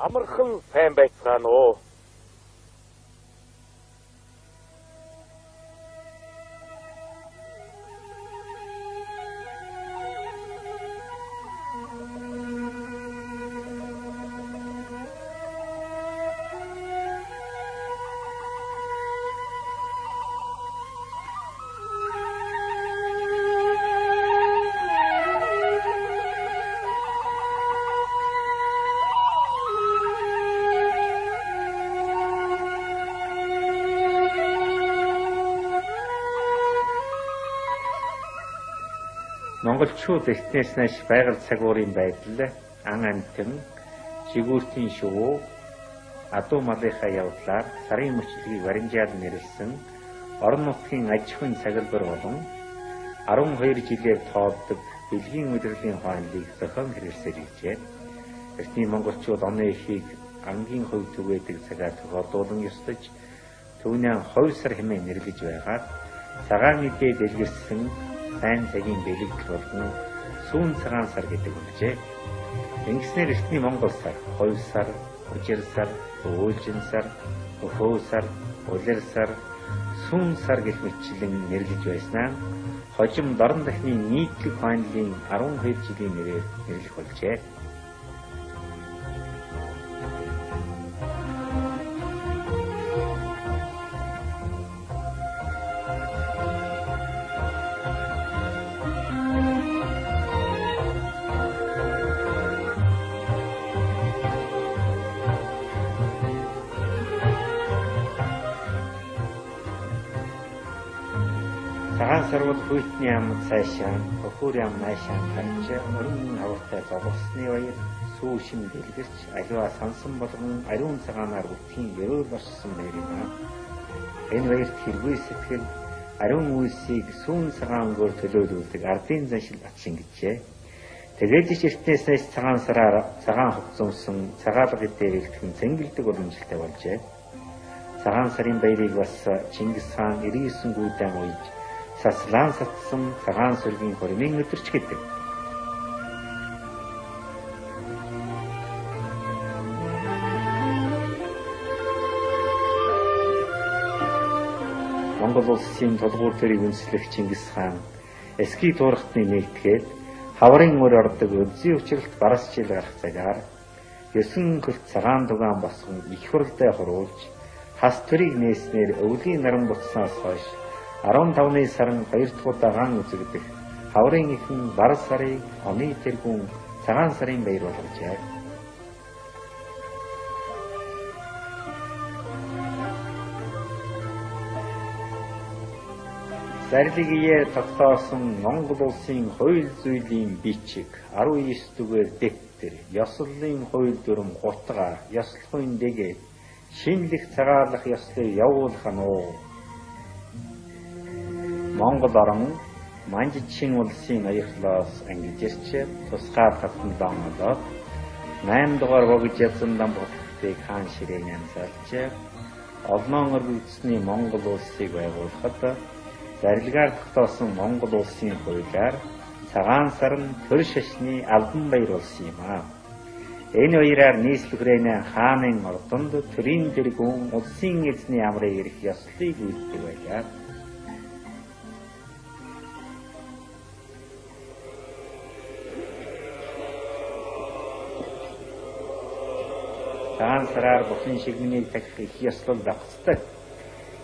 амархан сайн байцгаана уу. Монголчууд эхнээс нааш байгаль цагуурын байдал, ан амтэн, жигүүртийн шувуу, адуу малынхаа явдлаар сарын мөчлөгийг баримжаал нэрлсэн орон нутгийн аж ахуйн цаглбар болон 12 жилээр тооддог бэлгийн удирдлагын хойнолыг зохион хэрэгсээр иржээ. Эртний монголчууд оны эхийг ангийн хувь түгээдэг цагаар тохиолдуулан ёслож түүнээ хувь сар хэмээн нэрлэж байгаад цагаан мэдээ дэлгэрсэн сайн цагийн бэлэгдэл болон сүүн цагаан сар гэдэг үлжээ. Ингэснээр эртний монгол сар, хувь сар, хужир сар, өөлжин сар, өхөө сар, улир сар, сүүн сар гэх мэтлэн нэрлэж байснаа хожим дорн дахны нийтлэг хойнолын 12 жилийн нэрээр нэрлэх болжээ. Цагаан сар бол хүйтний ам цаашаа, өхөр ам наашаа тарж, өргөн хавартай зовлосны баяр сүүшин дэлгэрч, аливаа сансан болгон ариун цагаанаар үтгийн ерөөл болсон байр юм аа. Энэ баярт хэргүй сэтгэл, ариун үйлсийг сүүн цагаан өнгөөр төлөөлүүлдэг ардын заншил бат шингэжээ. Тэгээд ч эртнээс найс цагаан сараар цагаан хувцсумсан цагаалга дээр илтгэн цэнгэлдэг уламжлалтай болжээ. Цагаан сарын баярыг бас Чингис хаан 99 гүйдэн уйж саслан сатсан цагаан сүргийн хормын өдөрч гэдэг. Монгол улсын толгуур төрийг үндэслэх Чингис хаан эсхий туурхтны нэгтгэхэд хаврын мөр ордог өдзий учралт барас жил гарах цагаар 9 хөлт цагаан дугаан босгон их хурлдаа хуруулж хас төрийг нээснээр өвлийн наран буцснаас хойш 15-ны сарын 2 дахь удаан үзэгдэх хаврын ихэн бар сарыг оны тэргүүн цагаан сарын баяр болгожээ. Зарлигээ тогтоосон Монгол улсын хууль зүйлийн бичиг 19 дугаар дэвтэр, ёслолын хууль дүрм 30-аар ёслохын дэгээ шинэлэх цагаалах ёслыг явуулах нь Монгол орон Манжчин улсын аяглаас ангижирч тусгай татсан болоод 8 дугаар богж ядсан дампууртыг хаан ширээн янзалж олноон өргөгдсөний Монгол улсыг байгуулахад зарилгаар тогтоосон Монгол улсын хуулиар цагаан сар нь төр шашны албан баяр болсон юм аа. Энэ баяраар нийслэгрэн хааны ордонд төрийн тэргүүн улсын эзний амрыг ирэх ёслыг үүддэг байлаа. Цагаан сараар бусан шигнийг тахих их ёслол багцдаг.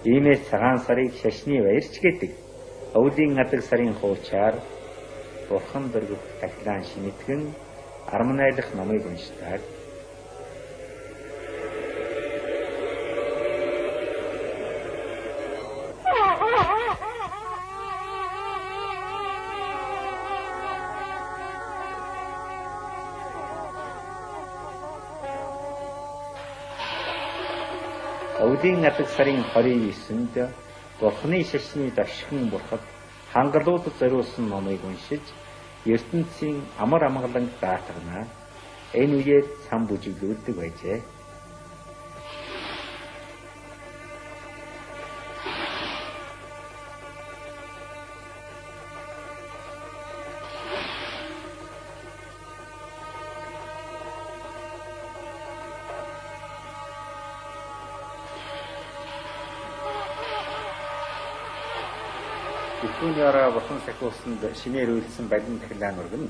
Иймээс цагаан сарыг шашны баярч гэдэг. Өвлийн адаг сарын хуучаар бурхан дөрвөх тахилаан шинэтгэн арманайлах номыг уншдаг. Өвлийн адаг сарын 29-нд Бурханы шашны дашгин бурхад хангалуудад зориулсан номыг уншиж ертөнцийн амар амгалан даатгана. Энэ үеэр сан бүжиглүүлдэг байжээ. Дэлгүүний ороо бурхан сахиусанд шинээр үйлдсэн балин тахилаан өргөн.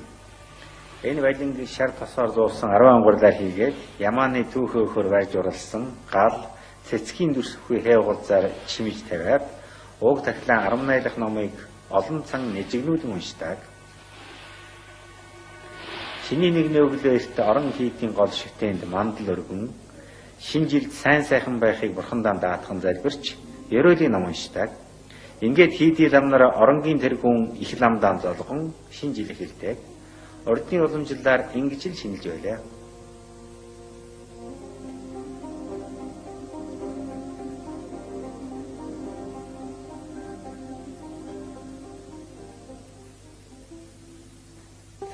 Энэ балинг шар тосоор зуулсан 10 ангуурлаар хийгээд ямааны түүхөөхөр байж уралсан гал цэцгийн дүрсгүй хэвгуулзаар чимэж тавиад уг тахилаан 10 найлах номыг олон цаг нэжигнүүлэн уншдаг. Шиний нэгний өглөөст орон хийдийн гол шигтээнд мандал өргөн шинэ жилд сайн сайхан байхыг бурхандаа даатхан залбирч ерөөлийн ном уншдаг. Ингээд хийдий ламнаар оронгийн тэргүүн их ламдаан золгон шинэ жил эхэлдэг. Ордны уламжлалаар ингэж л шинэлж байлаа.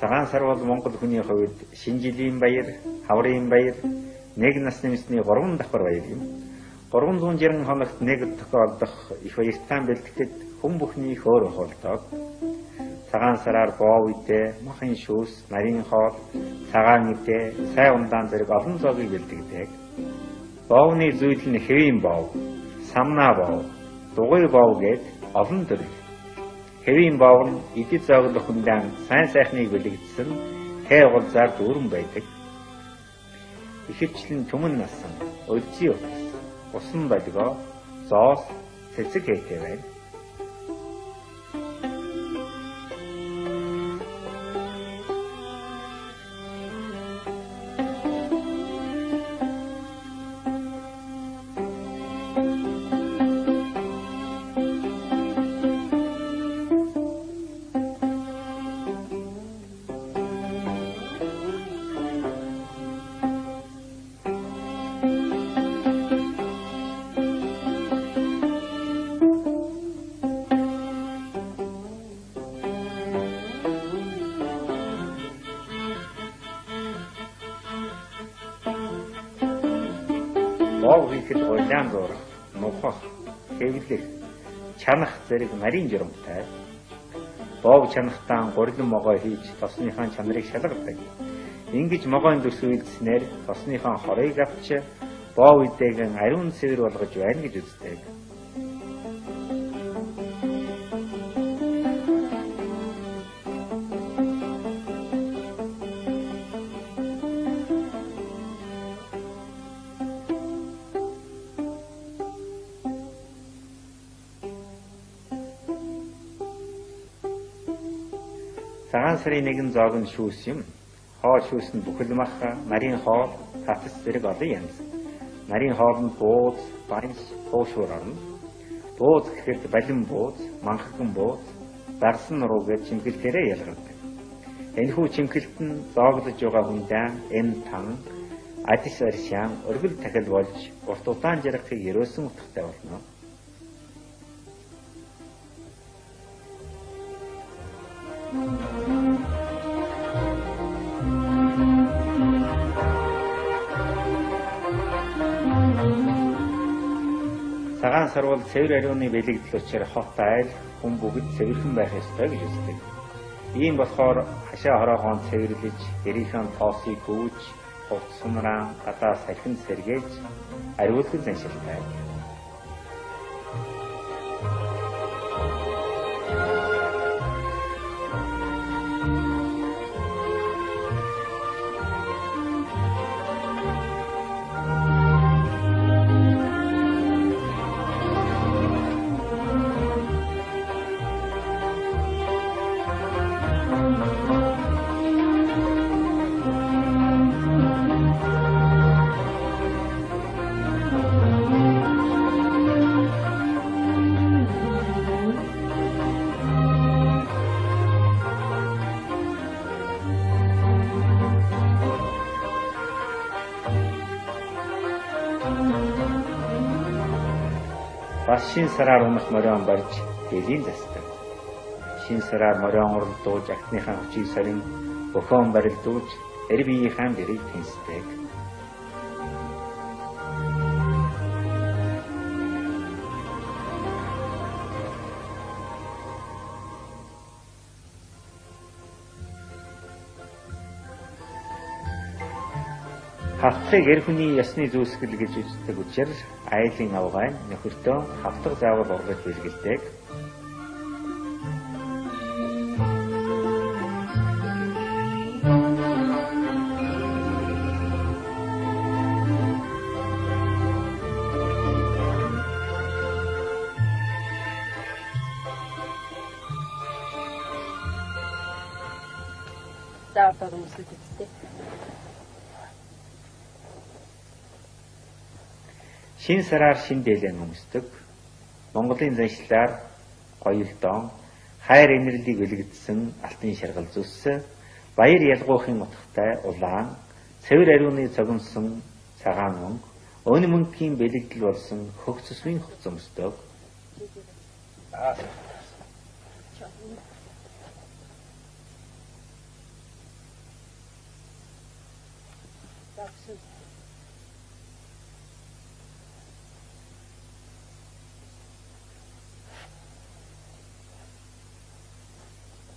Цагаан сар бол Монгол хүний хувьд шинэ жилийн баяр, хаврын баяр, нэг нас нэмсний 3 давхар баяр юм. 360 хоногт нэг тохиолдох их баяртай бэлтгэхэд хүн бүхний хөөр хоолдог. Цагаан сараар боо үедээ махын шүүс, нарийн хоол, цагаан үедээ сай ундаан зэрэг олон зоогийг бэлтгэдэг. Боовны зүйл нь хэвийн боов, самнаа боов, дугуй боов гээд олон төрөл. Хэвийн боов нь идэв зооглох хүндээ сайн сайхныг бэлэгдсэн хээ уулзаар дүүрэн байдаг. Ихэвчлэн түмэн насан, өлзий утас, усан болгоо, зоос, цэцэг хээтэй байна. Боо хийхэд улаан зурах, нухах, хэвлэх, чанах зэрэг нарийн журамтай. Боог чанахтаа гурилан могой хийж тосныхаа чанарыг шалгадаг. Ингэж могойн дүрс үйлдснээр тосныхаа хорыг авч боо үедээгэн ариун цэвэр болгож байна гэж үздэг. Цагаан сарын нэгэн зоог нь шүүс юм. Хоол шүүс нь бүхэл мах, нарийн хоол, татас зэрэг олон янз. Нарийн хоолнд бууз, банс, хуушуур орно. Бууз гэхэд балин бууз, манхаган бууз, дагсан нуруу гэж чимгэлтээрээ ялгардаг. Энэхүү чимгэлт нь зооглож байгаа хүндээ эм тан, адис аршаан, өргөл тахил болж урт удаан жаргахыг ерөөсөн утгатай болно. Цагаан сар бол цэвэр ариуны бэлэгдэл учраас хот айл хүн бүгд цэвэрхэн байх ёстой гэж үздэг. Ийм болохоор хашаа хороогоон цэвэрлэж, гэрийнхэн тоосыг гүйж, хувц сумраан, гадаа салхин сэргээж, ариулгын заншилтай. Бас шин сараар унах морион барьж дэлийн застав. Шин сараар морион уралдуулж актныхаа хүчийг сарин бөхөн барилдуулж эр биеийнхээ дэрийг тэнцдэг. Хавтыг эр хүний ясны зүйсгэл гэж үздэг учраас айлын авгай нөхөртөө хавтаг заавал ургаж бэлгэлдэг. заавал өмсөж үзтээ. Шин сараар шин дээлэн өмсдөг. Монголын заншлаар гоёлдон хайр инэрлийг үлгдсэн алтын шаргал зүсс, баяр ялгуухын утгатай улаан, цэвэр ариуны цогнсон цагаан мөнгө, өн мөнхийн бэлэгдэл болсон хөх цэсвийн хувцас өмсдөг.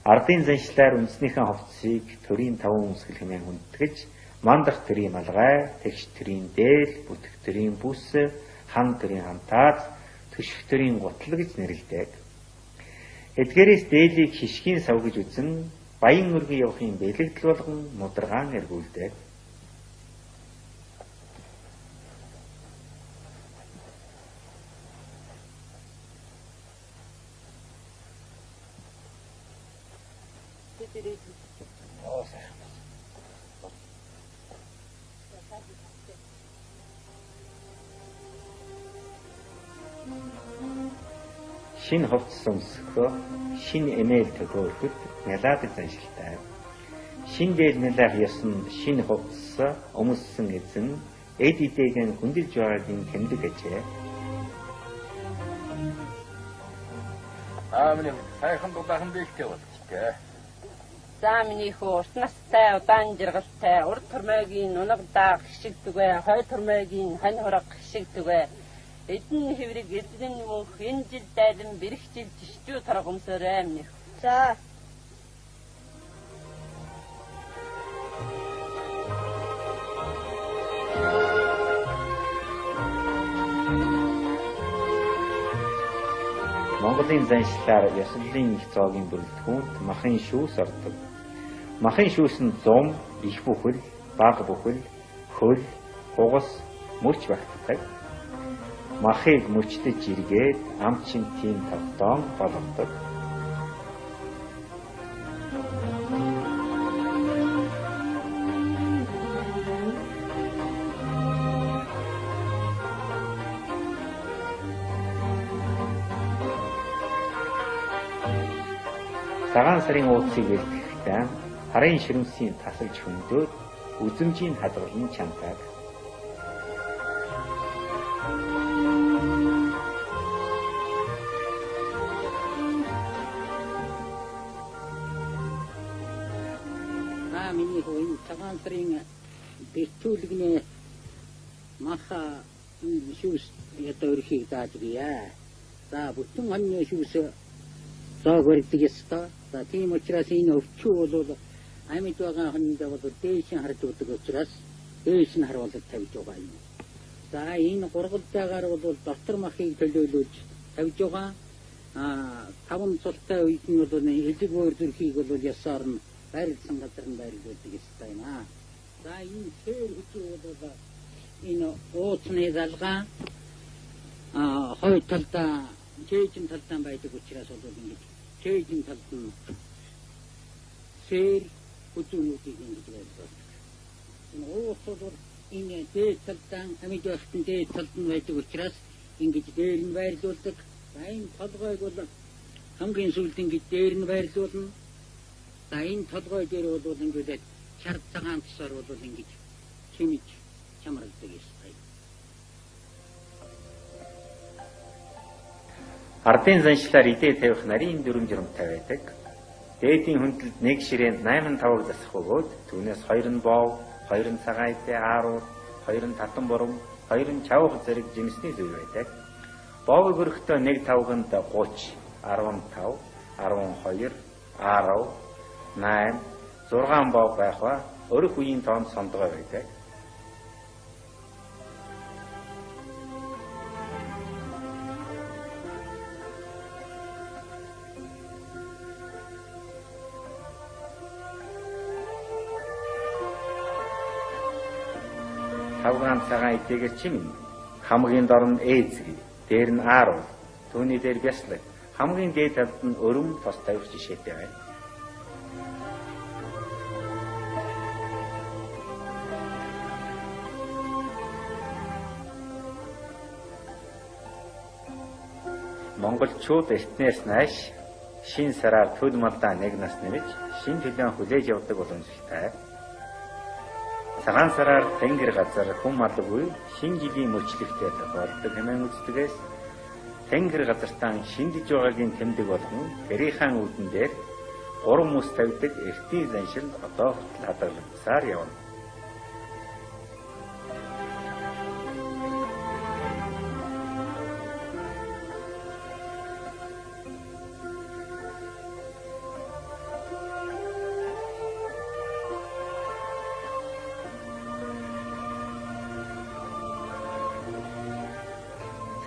Ардын заншлаар үндэснийхэн хувцсыг төрийн таван өмсгөл хэмээн хүндэтгэж, мандах төрийн малгай, тэгш төрийн дээл, бүтэх төрийн бүс, хан төрийн хамтааз, төшөх төрийн гутал гэж нэрлэдэг. Эдгээрээс дээлийг хишгийн сав гэж үзэн, баян өргөн явахын бэлэгдэл болгон мударгаан эргүүлдэг. Шинэ хувцас өмсөхөө шинэ эмээл төгөөрөхөд мялаад заншилтай. Шинэ дээл мялах ёсонд шинэ хувцас өмссөн эзэн эд идээгэн хүндэлж байгаагийн тэмдэг ажээ. Аамны сайхан дулаахан бэлтэй болчихтэй. За миний хөө урт настай, удаан жаргалтай, урд тормойгийн унаг даах хишигдэг бай, хой тормойгийн хань хорог хишигдэг бай. Эдэн хэврэг эзэн мөнх энэ жил дайлан бэрх жил жишдүү тарга өмсөөрэй минь. За. Монголын заншлаар ёслолын их зоогийн бүрэлдэхүүнт махын шүүс ордог. Махын шүүс нь зум, их бүхэл, бага бүхэл, хөл, хугас, мөрч багтдаг. Махыг мөчдөж иргээд амт шинтийн тогтоон болгодог. Цагаан сарын ууцыг бэлтгэхдээ харын ширмсийн тасалж хөндөд үзэмжийн хадгалан чамдаг. Миний хөө цагаан сарын бэлтүүлгний маха шүүс ядаа өрхийг даадгийа. За бүтэн хоньны шүүс зааг өрдөг ёстой. За тийм учраас энэ өвчүү бол амьд байгаа хонд бол дээш нь харж өгдөг учраас дээш нь харуулж тавьж байгаа юм. За энэ гургалдаагаар бол дотор махыг төлөөлүүлж тавьж байгаа. Таван цолтой үед нь бол элэг өөр зүрхийг бол ясаар нь байрлсан газар нь байрлуулдаг ёстой юм аа. За энэ сэр хүчээ бол энэ ууцны залгаа хой талдаа чэйжин талдаа байдаг учраас бол ингэж чэйжин талд нь сэр хүчнүүдийг ингэж байлуулдаг. Энэ ууц бол энэ дээд талдаа амьд байхын дээд талд нь байдаг учраас ингэж дээр нь байрлуулдаг. За энэ толгойг бол хамгийн сүүлд ингэж дээр нь байрлуулна. За энэ толгой дээр бол ингээд чар цагаан тусаар бол ингэж чимж чамралдаг ёстой. Ардын заншлаар идээ тавих нарийн дүрм журамтай байдаг. Дээдийн хүндэлд нэг ширээнд 8-5 засах бөгөөд түүнээс 2 нь боов, 2 нь цагаан идээ аарууд, 2 нь татан бурам, 2 нь чавх зэрэг жимсний зүйл байдаг. Боовыг өргөхдөө 1-5-нд 30, 15, 12, 10, 8, 6 боов байх ба өрөх үеийн тоонд сондгой байдаг. Тавгаан цагаан идээгээс чимнэ. Хамгийн дор нь ээзэг, дээр нь ааруу, түүний дээр бяслаг, хамгийн дээд талд нь өрөм тос тавих жишээтэй байна. Монголчууд эртнээс нааш шин сараар төл малдаа нэг нас нэмж шин төлөөн хүлээж явдаг боломжтой. Цагаан сараар тэнгэр газар хүм алгүй шин жилийн мөчлөгтэй тохиолдог хэмээн үздэгээс тэнгэр газартаа шиндэж байгаагийн тэмдэг болгон гэрийнхаа үүдэн дээр гурван мөс тавьдаг эртний заншил одоо хүртэл хадгалагдсаар явна.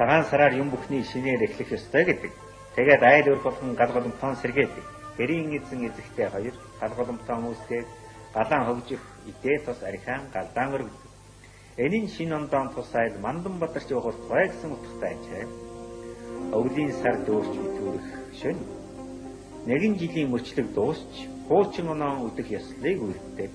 Цагаан сараар юм бүхний шинээр эхлэх ёстой гэдэг. Тэгээд айл өр болгон галголомтон сэргээдэг. Гэрийн эзэн эзэгтэй хоёр галголомтон үүсгээд галаан хөгжих идээ тус архиан галдаан өргөдөг. Энийн шин ондоон тус айл мандан бадарч явах туй гэсэн утгатай ажээ. Өвлийн сар дүүрч битүүрэх шин. Нэгэн жилийн мөчлөг дуусч хуучин оноон өдөх ёслыг үлддэг.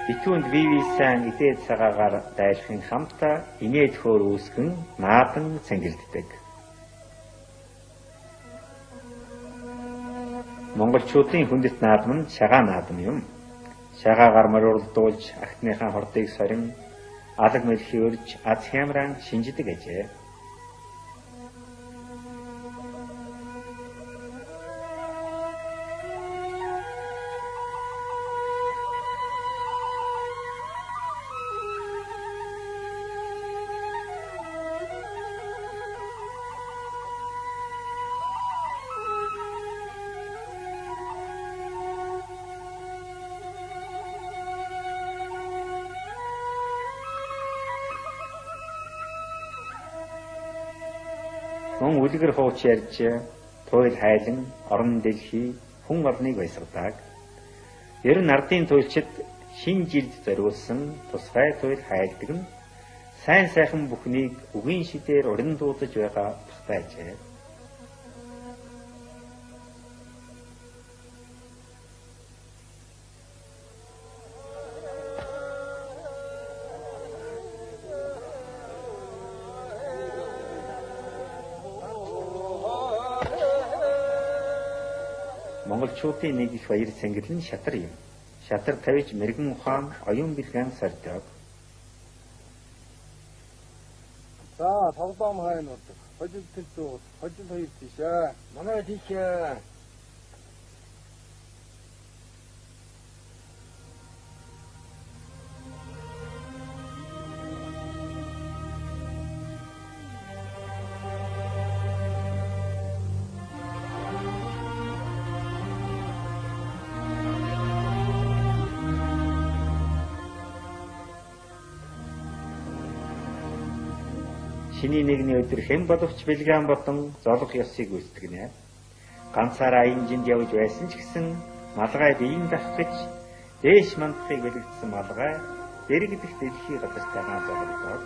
Битүүнд вивисэн идээд цагаагаар дайлахын хамтаа инээд хөөр үүсгэн наадан цэнгэлддэг. Монголчуудын хүндэт наадам нь шагаа наадам юм. Шагаагаар мориулдуулж агтныхаа хордыг сорин алаг мэлхий өрж аз хямран шинждэг ажээ. Мөн үлгэр хууч ярьж туйл хайлан орон дэлхий хүн орныг баясгадаг. Ер нь ардын туйлчид шинэ жилд зориулсан тусгай туйл хайлдаг нь сайн сайхан бүхнийг үгийн шидээр уран дуудаж байгаа багтаажээ. Монголчуудын нэг их баяр цэнгэл нь шатар юм. Шатар тавьж мэрэгэн ухаан оюун бэлгэн сордог. За, тоглоом хайна уу. Хожил төлөө, хожил хоёр тийшээ. Манай тийшээ. Шиний нэгний өдөр хэн боловч бэлгэн бодон золох ёсыг үүсгэнэ. Ганцаараа инжинд явж байсан ч гэсэн малгай биеийн дах гэж дээш мандахыг бэлэгдсэн малгай дэрэгдэх дэлхий газартайгаа зогсдог.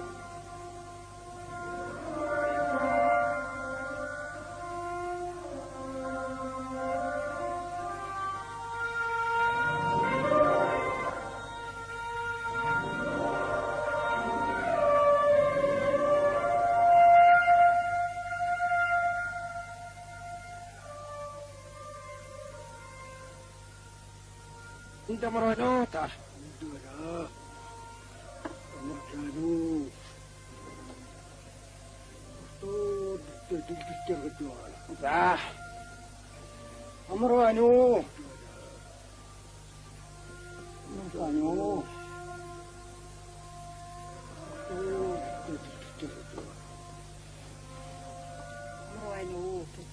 Hindi marano ta. За. Амараа нөө. Амараа.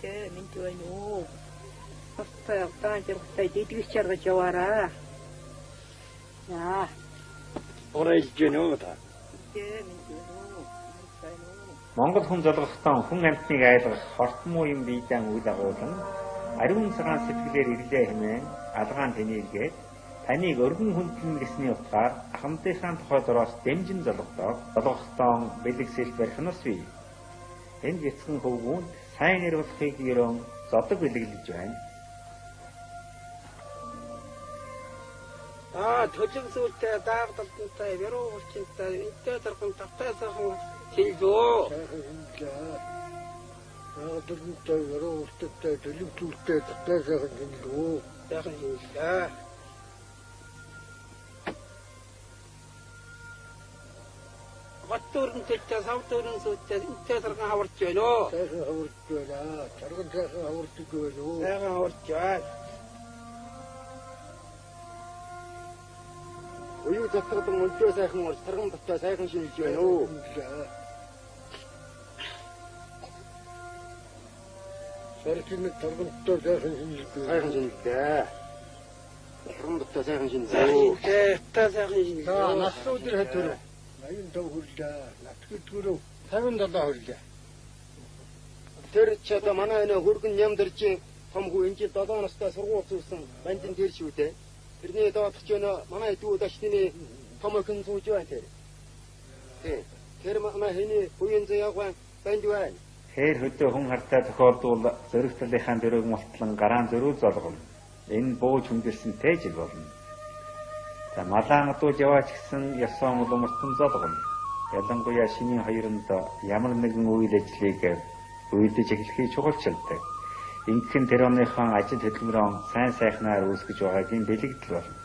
Тэ минтуайно. Хастаа таанчтай дидгичэр гэж яваараа. Яа. Орэлжэнөө та. Тэ минтуайно. Монгол хүн золгохдоо хүн амьтныг айлгах хортмоо юм биедэн үйл агуулan ариун цагаан сэтгэлээр ирлээ хэмээн алгаан тэнийргээд таныг өргөн хүндлэн гэсний утгаар ахмадынхаа тухай дороос дэмжин золгохдоо бэлэгсэл барих нь усвий. Энд бяцхан хөвгүүнд сайн нэр болохыг ерөн зодог бэлэглэж байна. төлөвсүүлтэй даагдалтантай яруу хүчинтэй энтэй дархан тавтай сайхан хэлзөө. Даагдалтантай яруу хүчтэй төлөвсүүлтэй тавтай сайхан хэлзөө. Сайхан хэллээ. Ваттуурн төлтэй савтуурн сүйтэй энтэй дархан хаварч байна оо. Сайхан хаварч байна. Тарган сайхан хаварч байна оо. Сайхан хаварч байна. Уян затгадан өнцөө сайхан урж тарган баттай сайхан шинжилж байна уу. Саркин таргантай сайхан шинжилж байна. Сайхан шинжилгээ. Тарган баттай сайхан шинжилгээ. Сайхан шинжилгээ. За наслуу дээр хэвтэр. 85 хүрлээ. Натгдгөрөө 57 хүрлээ. Тэр ч одоо манай энэ хөргөн нямдэрчин том хүү энэ 7 настай сургууль зүсэн бандин тэр шүү дээ. Тэрний доотч өнө манай дүү дашны том хэн сууж байна тэр. Тэр манай хэний буян заяаган банд байна. Хээр хөдөө хүн хартаа тохиолдвол зөрөх талынхаа дөрөг мултлан гараан зөрүүл золгоно. Энэ бууж хүндэлсэн тээжил болно. За малаан дууж яваач гэсэн ёсон улмартан золгоно. Ялангуяа шинийн хоёронд ямар нэгэн үйл ажлыг үйлдэж эхлэхийг чухалчилдаг. Ингэхэн тэр оныхон ажил хөдөлмөрөө сайн сайхнаар үүсгэж байгаагийн бэлэгдэл болно.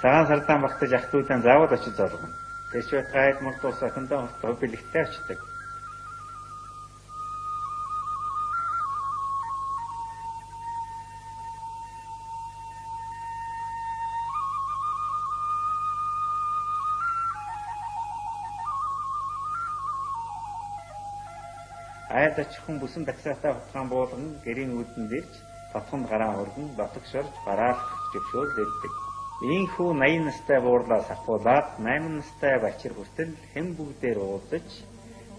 Цагаан сардаан багтаж ах トゥ удаан заавал очиж золгоно. Тэшвэт гайд мөртөөс охиндоо хортоо бэлэгтэй очдог. Айд очихын бүсэн таксаатай хутгаан буулган гэрийн үүдэн дэрж татханд гараа хөргөн дотогшорж гараалх зөвшөөрөл өгдөг. Ийхүү 80 настай буурлаас ахуулаад 8 настай бачир хүртэл хэн бүгдээр уулзаж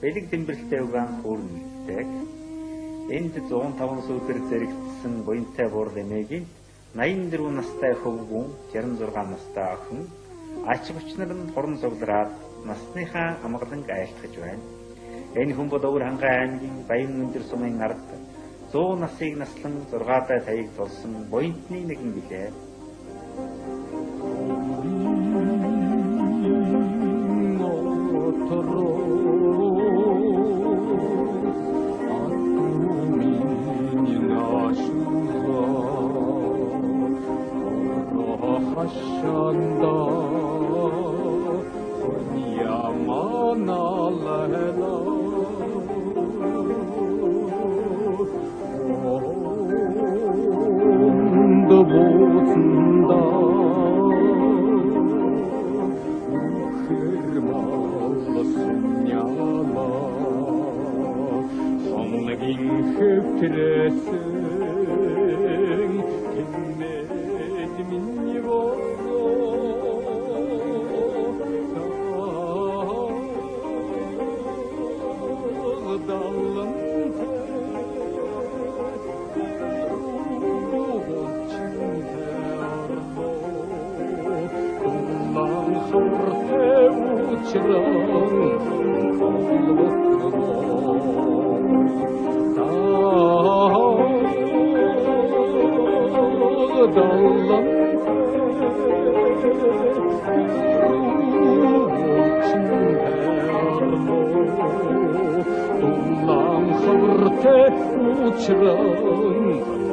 бэлэг дэмбэрэлтэй угаан хөөрнөдөг. Энд 105 сүүлэр зэрэгдсэн буянтай буурал эмээгийн 84 настай хөвгүн 66 настай охин ач хүчнэр нь хорон цуглараад насныхаа амгалан айлтгаж байна. Энэ хүн бол Өвөр Хангай аймгийн Баян Өндөр сумын ард 100 насыг наслан 6 дай таяг тулсан буянтны нэгэн билээ. Uçuran